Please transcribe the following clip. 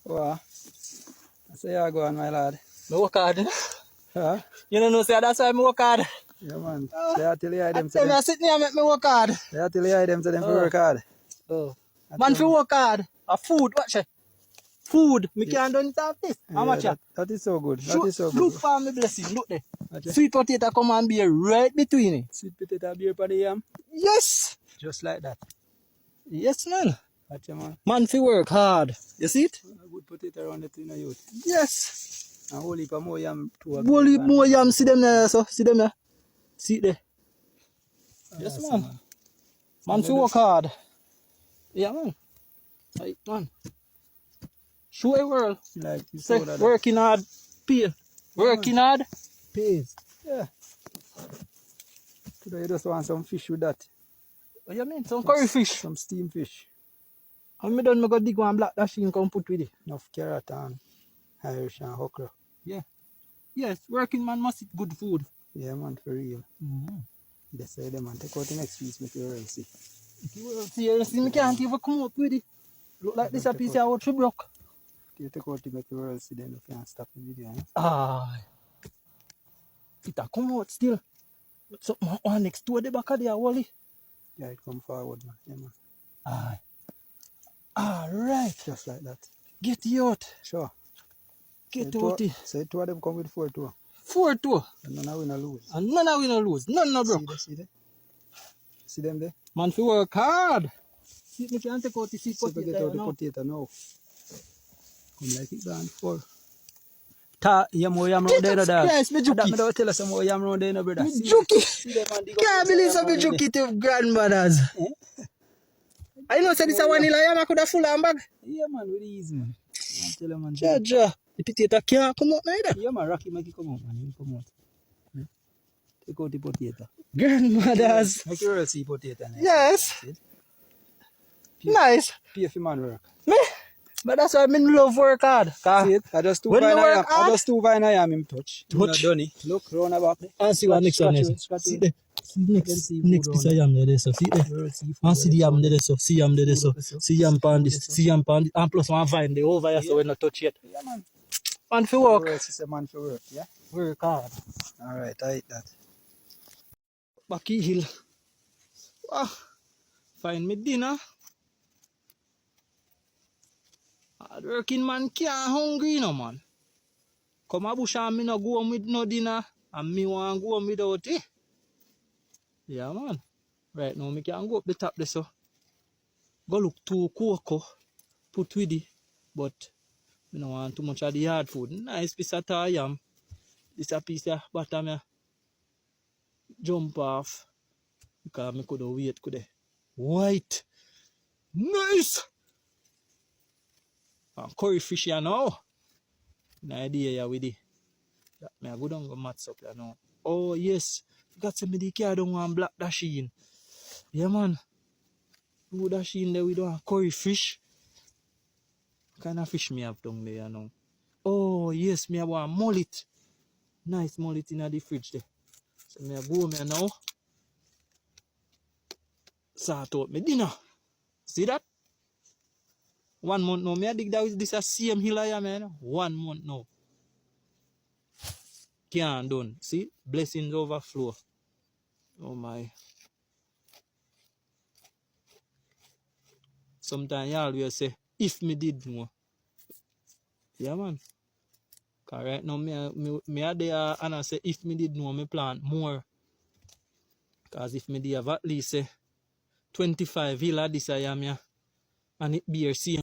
What? I say you go on, my lad. I work hard. Huh? You know, say that's why I work hard. Yeah, man. Say I tell you them to Tell me them. I sit there and make me work hard. Say I tell you them to them for work hard. Oh. Man, for work hard. A food, watch it. Food. Me can't do it without this. How much? That is so good. That is so good. Look for me blessing. Look there. Sweet potato come and be right between it. Sweet potato beer for the yam. Yes. Just like that. Yes, man. Gotcha, man. Man, for work hard. You see it? A good potato around the thing, youth. Yes. And whole heap of more yam too. Whole heap more yam. See them there, so. See them there. See it there. Yes, man. Man, for work hard. Yeah, man. Right, man. Show a world. Like you say, working hard, pay. Working hard, pays. Yeah. Today you just want some fish with that. What you mean? Some curry fish. Some steam fish. And I done go dig one black dash and come put with it. Enough carrot and Irish and okra. Yeah. Yes, working man must eat good food. Yeah, man, for real. They say them, man. Take out the next piece, make you real see. If you will see, you see, me can't even come up with it. Look like this a piece of what you broke. You take out to make the world see, then you can't stop the video. Eh? Ah, it a come out still. But something on next to the back of there, Wally. Yeah, it come forward, man. Yeah, man. Aye. Alright. Just like that. Get it out. Sure. Get out it. So two of them come with 4-2. 4-2. And none of we no lose. And none of we no lose. None no broke. See there? See them there? Man, fi work hard. See, me can't take out the sweet potato. Get out the potato now. Come like it gone for. Yam round there, no dog. Yes, me juki. Me don't tell us some more yam round there, no brother. Me juki. Can't believe some me juki to grandmothers. I know, say this a vanilla yam, I could have full of bag. Yeah, man, with easy, man. I tell you, man. Jaja. The potato can't come out neither. Yeah, man, Rocky make it come out, man. He come out. Take out the potato. Grandmothers. Make you see potato. Yes. Nice. Pay for man work. Me? But that's why I love work hard. See it? I just two vine I am in touch. Touch. Look, round about there. And see what next one is. See there. Next piece of yam there, so. See there. And see the yam there, so. See yam there, so. See yam pan this. See yam pan this. And plus one vine there over here, so we not touch yet. Yeah, man. Man for work. It's a man for work, yeah? Work hard. Alright, I eat that. Backy hill. Wow. Find me dinner. Hard working man can't hungry no man. Come a bush and me no go home with no dinner. And me want go home without it. Yeah man. Right now me can go up the top there so. Go look two cocoa. Put with it. But me no want too much of the hard food. Nice piece of yam. This a piece of butter me jump off. Because me could wait could white. Nice. And curry fish here now. No idea here with it. That me I go down go mats up here now. Oh yes. Forgot to me the car down one black dasheen. Yeah man. Blue dasheen there we do a curry fish. What kind of fish me have down there now? Oh yes, me have one mullet. Nice mullet in the fridge there. So me I go home here now. Sort out my dinner. See that? 1 month now. Me I dig that with this a same hill I am, man. 1 month now. Can't done. See? Blessings overflow. Oh my. Sometimes you always say, if me did more. Yeah, man. Because right now, me are there and I say, if me did more, me plant more. Because if me did have at least 25 hill of this I am, yeah, and it bear same.